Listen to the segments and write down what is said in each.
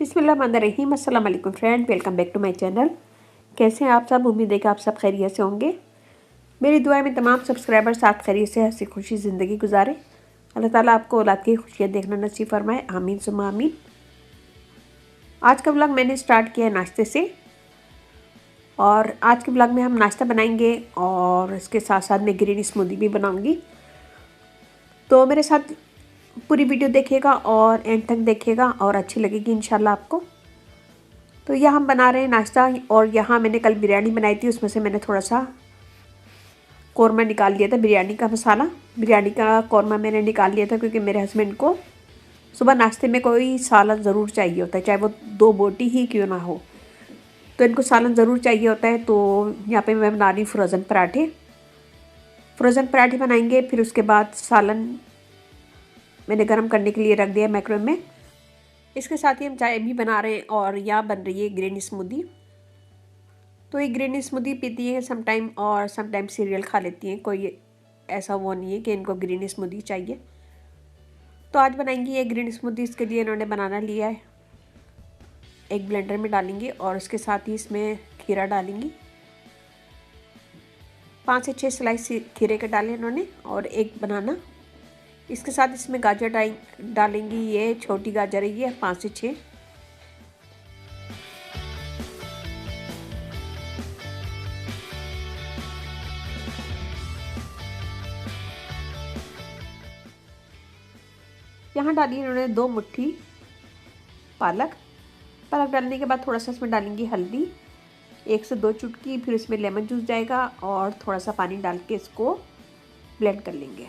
बिस्मिल्लाहिर्रहमानिर्रहीम। अस्सलाम वालेकुम friend, welcome back to my channel. कैसे हैं आप सब? उम्मीद है कि आप सब खैरियत से होंगे। मेरी दुआ में तमाम सब्सक्राइबर्स आप खैरियत से हंसी खुशी ज़िंदगी गुजारें। अल्लाह ताला आपको औलाद की खुशियाँ देखना नसीब फरमाए, आमीन सुम्मा आमीन। आज का व्लॉग मैंने स्टार्ट किया है नाश्ते से, और आज के व्लॉग में हम नाश्ता बनाएंगे और इसके साथ साथ मैं ग्रीन स्मूदी भी बनाऊँगी। तो मेरे साथ पूरी वीडियो देखिएगा और एंड तक देखिएगा और अच्छी लगेगी इंशाल्लाह आपको। तो यह हम बना रहे हैं नाश्ता, और यहाँ मैंने कल बिरयानी बनाई थी, उसमें से मैंने थोड़ा सा कौरमा निकाल लिया था। बिरयानी का मसाला, बिरयानी का कौरमा मैंने निकाल लिया था, क्योंकि मेरे हस्बैंड को सुबह नाश्ते में कोई सालन ज़रूर चाहिए होता है, चाहे वो 2 बोटी ही क्यों ना हो, तो इनको सालन ज़रूर चाहिए होता है। तो यहाँ पे मैं बना रही हूँ फ्रोज़न पराठे बनाएंगे। फिर उसके बाद सालन मैंने गर्म करने के लिए रख दिया माइक्रोवेव में। इसके साथ ही हम चाय भी बना रहे हैं, और यहाँ बन रही है ग्रीन स्मूदी। तो ये ग्रीन स्मूदी पीती है समटाइम, और समटाइम सीरियल खा लेती हैं। कोई ऐसा वो नहीं है कि इनको ग्रीन स्मूदी चाहिए। तो आज बनाएंगी ये ग्रीन स्मूदी। इसके लिए इन्होंने बनाना लिया है, एक ब्लेंडर में डालेंगे, और उसके साथ ही इसमें खीरा डालेंगी। 5 से 6 स्लाइस खीरे के डाले इन्होंने, और एक बनाना। इसके साथ इसमें गाजर डालेंगी। ये छोटी गाजर है, ये 5 से 6। यहाँ डाली इन्होंने 2 मुट्ठी पालक डालने के बाद थोड़ा सा इसमें डालेंगी हल्दी, 1 से 2 चुटकी। फिर इसमें लेमन जूस जाएगा, और थोड़ा सा पानी डाल के इसको ब्लेंड कर लेंगे।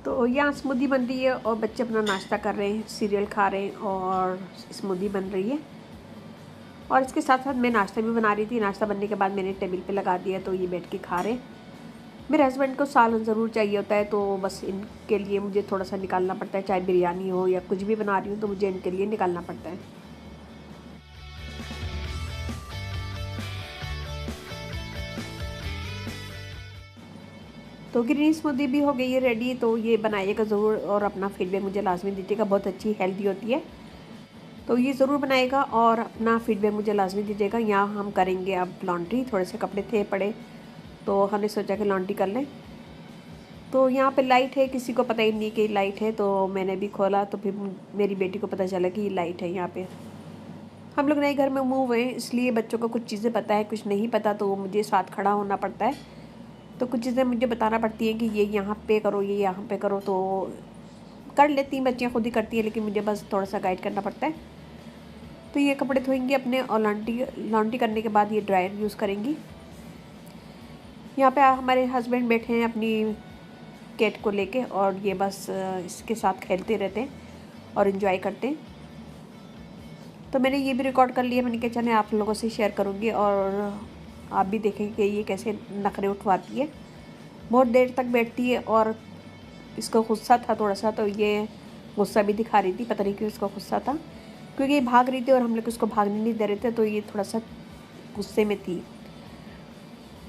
तो यहाँ स्मूदी बन रही है, और बच्चे अपना नाश्ता कर रहे हैं, सीरियल खा रहे हैं, और स्मूदी बन रही है। और इसके साथ साथ मैं नाश्ता भी बना रही थी। नाश्ता बनने के बाद मैंने टेबल पे लगा दिया, तो ये बैठ के खा रहे हैं। मेरे हस्बैंड को सालन ज़रूर चाहिए होता है, तो बस इनके लिए मुझे थोड़ा सा निकालना पड़ता है। चाहे बिरयानी हो या कुछ भी बना रही हूँ, तो मुझे इनके लिए निकालना पड़ता है। तो ग्रीन स्मूदी भी हो गई है रेडी। तो ये बनाइएगा ज़रूर, और अपना फीडबैक मुझे लाजमी दीजिएगा। बहुत अच्छी हेल्दी होती है, तो ये ज़रूर बनाएगा और अपना फीडबैक मुझे लाजमी दीजिएगा। यहाँ हम करेंगे अब लॉन्ड्री। थोड़े से कपड़े थे पड़े, तो हमने सोचा कि लॉन्ड्री कर लें। तो यहाँ पे लाइट है, किसी को पता ही नहीं कि लाइट है, तो मैंने भी खोला, तो फिर मेरी बेटी को पता चला कि ये लाइट है। यहाँ पे हम लोग नए घर में मूव हुए, इसलिए बच्चों को कुछ चीज़ें पता है, कुछ नहीं पता, तो मुझे साथ खड़ा होना पड़ता है। तो कुछ चीज़ें मुझे बताना पड़ती हैं कि ये यहाँ पे करो, ये यहाँ पे करो। तो कर लेती हैं बच्चियाँ, खुद ही करती हैं, लेकिन मुझे बस थोड़ा सा गाइड करना पड़ता है। तो ये कपड़े धोएंगे अपने, और लॉन्ड्री करने के बाद ये ड्रायर यूज़ करेंगी। यहाँ पे हमारे हस्बैंड बैठे हैं अपनी कैट को लेके, और ये बस इसके साथ खेलते रहते हैं और इन्जॉय करते हैं। तो मैंने ये भी रिकॉर्ड कर लिया। मैंने कहा चले आप लोगों से शेयर करूँगी, और आप भी देखेंगे कि ये कैसे नखरे उठवाती है। बहुत देर तक बैठती है, और इसको गुस्सा था थोड़ा सा, तो ये गुस्सा भी दिखा रही थी। पता नहीं क्यों इसको गुस्सा था, क्योंकि ये भाग रही थी और हम लोग उसको भागने नहीं दे रहे थे, तो ये थोड़ा सा गुस्से में थी।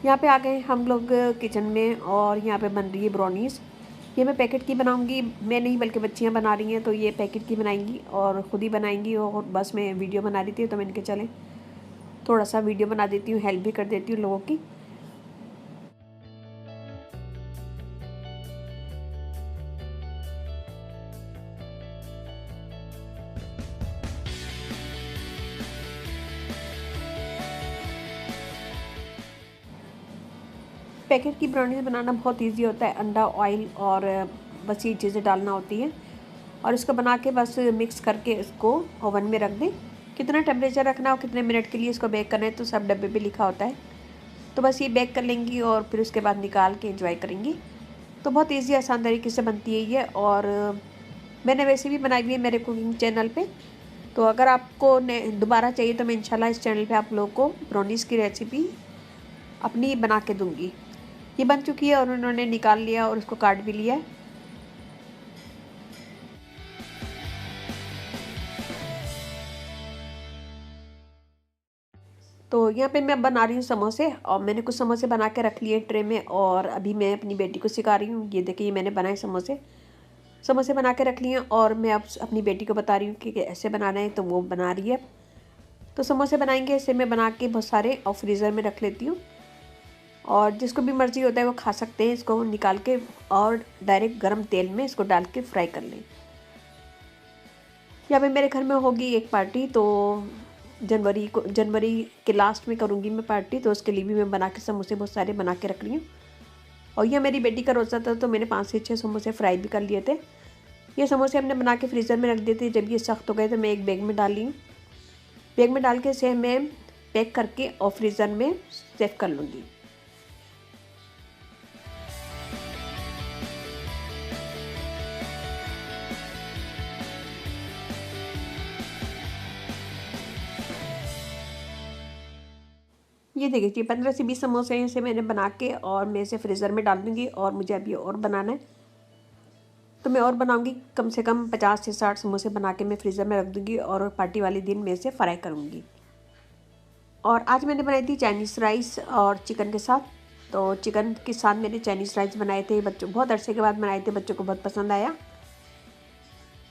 यहाँ पे आ गए हम लोग किचन में, और यहाँ पे बन रही है ब्राउनीज़। ये मैं पैकेट की बनाऊंगी, मैं नहीं बल्कि बच्चियाँ बना रही हैं, तो ये पैकेट की बनाएंगी और ख़ुद ही बनाएंगी। और बस मैं वीडियो बना रही थी, तो मैंने कहा चलें थोड़ा सा वीडियो बना देती हूँ, हेल्प भी कर देती हूँ लोगों की। पैकेट की ब्राउनीज़ बनाना बहुत इजी होता है। अंडा, ऑयल और बस ये चीज़ें डालना होती है, और इसको बना के बस मिक्स करके इसको ओवन में रख दें। कितना टेम्परेचर रखना और कितने मिनट के लिए इसको बेक करना है, तो सब डब्बे पे लिखा होता है। तो बस ये बेक कर लेंगी, और फिर उसके बाद निकाल के एंजॉय करेंगी। तो बहुत ईजी आसान तरीके से बनती है ये, और मैंने वैसे भी बनाई हुई है मेरे कुकिंग चैनल पे। तो अगर आपको दोबारा चाहिए, तो मैं इंशाल्लाह इस चैनल पे आप लोगों को ब्राउनीज़ की रेसिपी अपनी बना के दूँगी। ये बन चुकी है और उन्होंने निकाल लिया और उसको काट भी लिया है। तो यहाँ पे मैं बना रही हूँ समोसे और मैंने कुछ समोसे बना के रख लिए ट्रे में और अभी मैं अपनी बेटी को सिखा रही हूँ। ये देखिए मैंने बनाए समोसे समोसे बना के रख लिए और मैं अब अपनी बेटी को बता रही हूँ कि ऐसे बनाना है, तो वो बना रही है। तो समोसे बनाएंगे ऐसे मैं बना के बहुत सारे और फ्रीज़र में रख लेती हूँ और जिसको भी मर्ज़ी होता है वो खा सकते हैं। इसको निकाल के और डायरेक्ट गरम तेल में इसको डाल के फ्राई कर लें। यहाँ पे मेरे घर में होगी एक पार्टी, तो जनवरी के लास्ट में करूँगी मैं पार्टी, तो उसके लिए भी मैं बना के समोसे बहुत सारे बना के रख रही हूँ। और यह मेरी बेटी का रोज़ा था तो मैंने 5 से 6 समोसे फ्राई भी कर लिए थे। ये समोसे हमने बना के फ्रीज़र में रख दिए थे। जब ये सख्त हो गए तो मैं एक बैग में डाल ली हूँ। बैग में डाल के इसे मैं पैक करके और फ्रीज़र में सेव कर लूँगी। ये देखिए 15 से 20 समोसे ऐसे मैंने बना के और मैं इसे फ्रीज़र में डाल दूँगी और मुझे अभी और बनाना है, तो मैं और बनाऊँगी। कम से कम 50 से 60 समोसे बना के मैं फ्रीज़र में रख दूँगी और पार्टी वाले दिन मैं इसे फ्राई करूँगी। और आज मैंने बनाई थी चाइनीज़ राइस और चिकन के साथ। तो चिकन के साथ मैंने चाइनीज़ राइस बनाए थे, बच्चों बहुत अरसे के बाद बनाए थे, बच्चों को बहुत पसंद आया।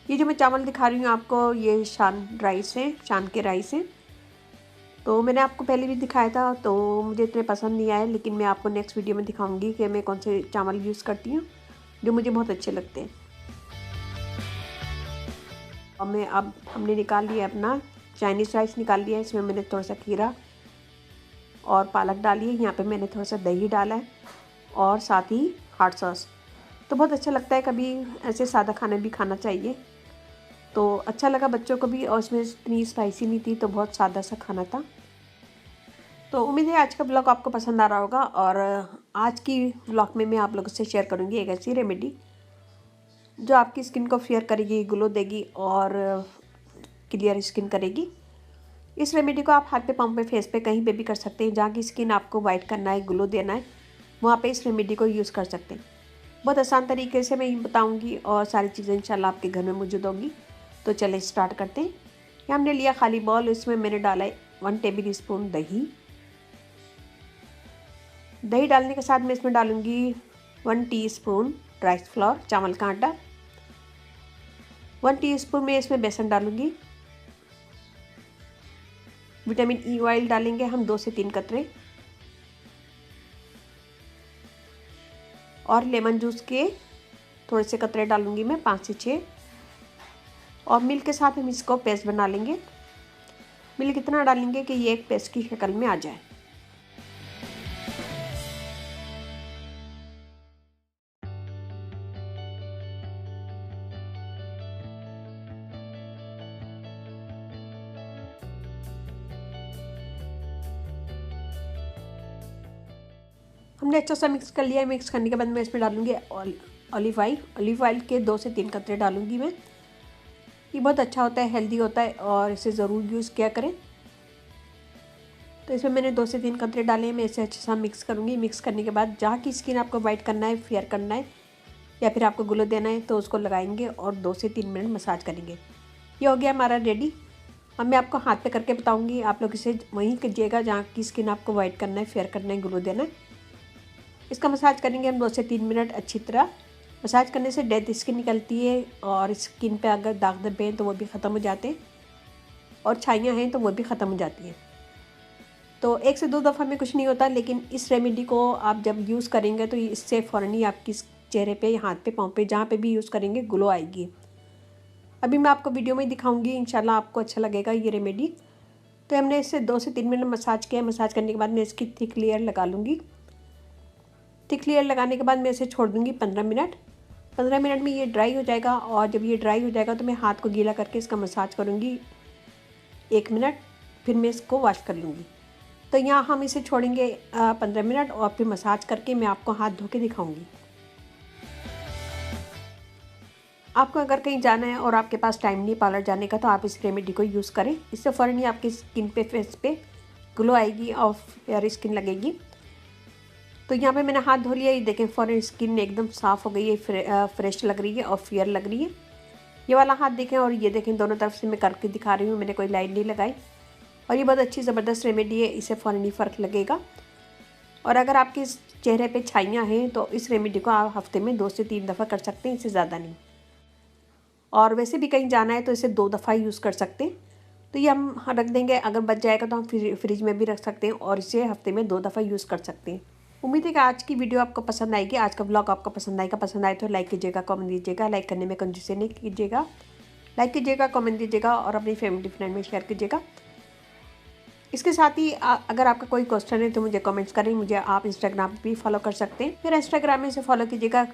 ये जो मैं चावल दिखा रही हूँ आपको, ये शान राइस है, शान के राइस हैं। तो मैंने आपको पहले भी दिखाया था, तो मुझे इतने पसंद नहीं आए, लेकिन मैं आपको नेक्स्ट वीडियो में दिखाऊंगी कि मैं कौन से चावल यूज़ करती हूँ जो मुझे बहुत अच्छे लगते हैं। और मैं अब हमने निकाल लिया अपना चाइनीज़ राइस निकाल लिया है। इसमें मैंने थोड़ा सा खीरा और पालक डाली है। यहाँ पे मैंने थोड़ा सा दही डाला है और साथ ही हॉट सॉस। तो बहुत अच्छा लगता है, कभी ऐसे सादा खाना भी खाना चाहिए। तो अच्छा लगा बच्चों को भी और इसमें इतनी स्पाइसी नहीं थी, तो बहुत सादा सा खाना था। तो उम्मीद है आज का ब्लॉग आपको पसंद आ रहा होगा और आज की ब्लॉग में मैं आप लोगों से शेयर करूँगी एक ऐसी रेमेडी जो आपकी स्किन को फेयर करेगी, ग्लो देगी और क्लियर स्किन करेगी। इस रेमेडी को आप हाथ पे, पाँव पे, फेस पे कहीं पे भी कर सकते हैं। जहाँ की स्किन आपको वाइट करना है, ग्लो देना है, वहाँ पे इस रेमेडी को यूज़ कर सकते हैं। बहुत आसान तरीके से मैं बताऊँगी और सारी चीज़ें इंशाल्लाह आपके घर में मौजूद होंगी। तो चले स्टार्ट करते हैं। यहाँ हमने लिया खाली बॉल, इसमें मैंने डाला 1 टेबल स्पून दही। दही डालने के साथ मैं इसमें डालूँगी 1 टीस्पून राइस फ्लोर, चावल का आटा। 1 टीस्पून में इसमें बेसन डालूँगी। विटामिन ई ऑयल डालेंगे हम 2 से 3 कतरे और लेमन जूस के थोड़े से कतरे डालूँगी मैं 5 से 6। और मिल्क के साथ हम इसको पेस्ट बना लेंगे। मिल्क इतना डालेंगे कि ये एक पेस्ट की शक्ल में आ जाए। हमने अच्छा सा मिक्स कर लिया है। मिक्स करने के बाद मैं इसमें डालूँगी ऑलिव ऑयल। ऑलिव ऑयल के 2 से 3 कतरे डालूँगी मैं। ये बहुत अच्छा होता है, हेल्दी होता है और इसे ज़रूर यूज़ किया करें। तो इसमें मैंने 2 से 3 कतरे डाले हैं। मैं इसे अच्छे सा मिक्स करूँगी। मिक्स करने के बाद जहाँ की स्किन आपको वाइट करना है, फेयर करना है या फिर आपको ग्लो देना है, तो उसको लगाएंगे और 2 से 3 मिनट मसाज करेंगे। ये हो गया हमारा रेडी। अब मैं आपको हाथ पे करके बताऊँगी, आप लोग इसे वहीं कीजिएगा जहाँ की स्किन आपको वाइट करना है, फेयर करना है, ग्लो देना है। इसका मसाज करेंगे हम 2 से 3 मिनट अच्छी तरह। मसाज करने से डेड स्किन निकलती है और स्किन पे अगर दाग धब्बे हैं तो वो भी ख़त्म हो जाते हैं और छाइयाँ हैं तो वो भी ख़त्म हो जाती हैं। तो 1 से 2 दफ़ा में कुछ नहीं होता, लेकिन इस रेमेडी को आप जब यूज़ करेंगे तो इससे फ़ौरन ही आपकी चेहरे पे, हाथ पे, पाँव पे, जहाँ पे भी यूज़ करेंगे ग्लो आएगी। अभी मैं आपको वीडियो में दिखाऊंगी, इंशाल्लाह आपको अच्छा लगेगा ये रेमेडी। तो हमने इसे 2 से 3 मिनट मसाज किया। मसाज करने के बाद मैं इसकी थिक लेयर लगा लूँगी। थिक लेयर लगाने के बाद मैं इसे छोड़ दूँगी 15 मिनट। 15 मिनट में ये ड्राई हो जाएगा और जब ये ड्राई हो जाएगा तो मैं हाथ को गीला करके इसका मसाज करूँगी 1 मिनट, फिर मैं इसको वॉश कर लूँगी। तो यहाँ हम इसे छोड़ेंगे 15 मिनट और फिर मसाज करके मैं आपको हाथ धो के दिखाऊँगी। आपको अगर कहीं जाना है और आपके पास टाइम नहीं पार्लर जाने का, तो आप इस रेमेडी को यूज़ करें। इससे फ़ौरन ही आपकी स्किन पे, फेस पे ग्लो आएगी और फेयर स्किन लगेगी। तो यहाँ पे मैंने हाथ धो लिया। ये देखें फ़ौरन स्किन एकदम साफ़ हो गई है, फ्रेश लग रही है और फेयर लग रही है। ये वाला हाथ देखें और ये देखें दोनों तरफ से मैं करके दिखा रही हूँ, मैंने कोई लाइन नहीं लगाई। और ये बहुत अच्छी ज़बरदस्त रेमेडी है, इससे फ़ौरन ही फ़र्क लगेगा। और अगर आपके चेहरे पे छाइयाँ हैं तो इस रेमेडी को आप हफ्ते में 2 से 3 दफ़ा कर सकते हैं, इससे ज़्यादा नहीं। और वैसे भी कहीं जाना है तो इसे 2 दफ़ा यूज़ कर सकते हैं। तो ये हम रख देंगे, अगर बच जाएगा तो हम फ्रिज में भी रख सकते हैं और इसे हफ्ते में 2 दफ़ा यूज़ कर सकते हैं। उम्मीद है कि आज की वीडियो आपको पसंद आएगी, आज का ब्लॉग आपको पसंद आएगा। पसंद आए तो लाइक कीजिएगा, कमेंट दीजिएगा। लाइक करने में कंजूसी नहीं कीजिएगा। लाइक कीजिएगा, कमेंट दीजिएगा और अपनी फैमिली फ्रेंड में शेयर कीजिएगा। इसके साथ ही अगर आपका कोई क्वेश्चन है तो मुझे कमेंट्स करें। मुझे आप इंस्टाग्राम पे भी फॉलो कर सकते हैं। फिर इंस्टाग्राम में से फॉलो कीजिएगा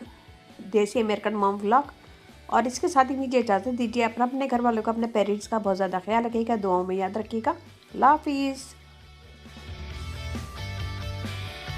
देसी अमेरिकन मॉम व्लॉग। और इसके साथ ही मुझे इजाज़त दीजिए। अपने घर वालों का, अपने पेरेंट्स का बहुत ज़्यादा ख्याल रखिएगा, दुआओं में याद रखिएगा। अल्लाह हाफिज़।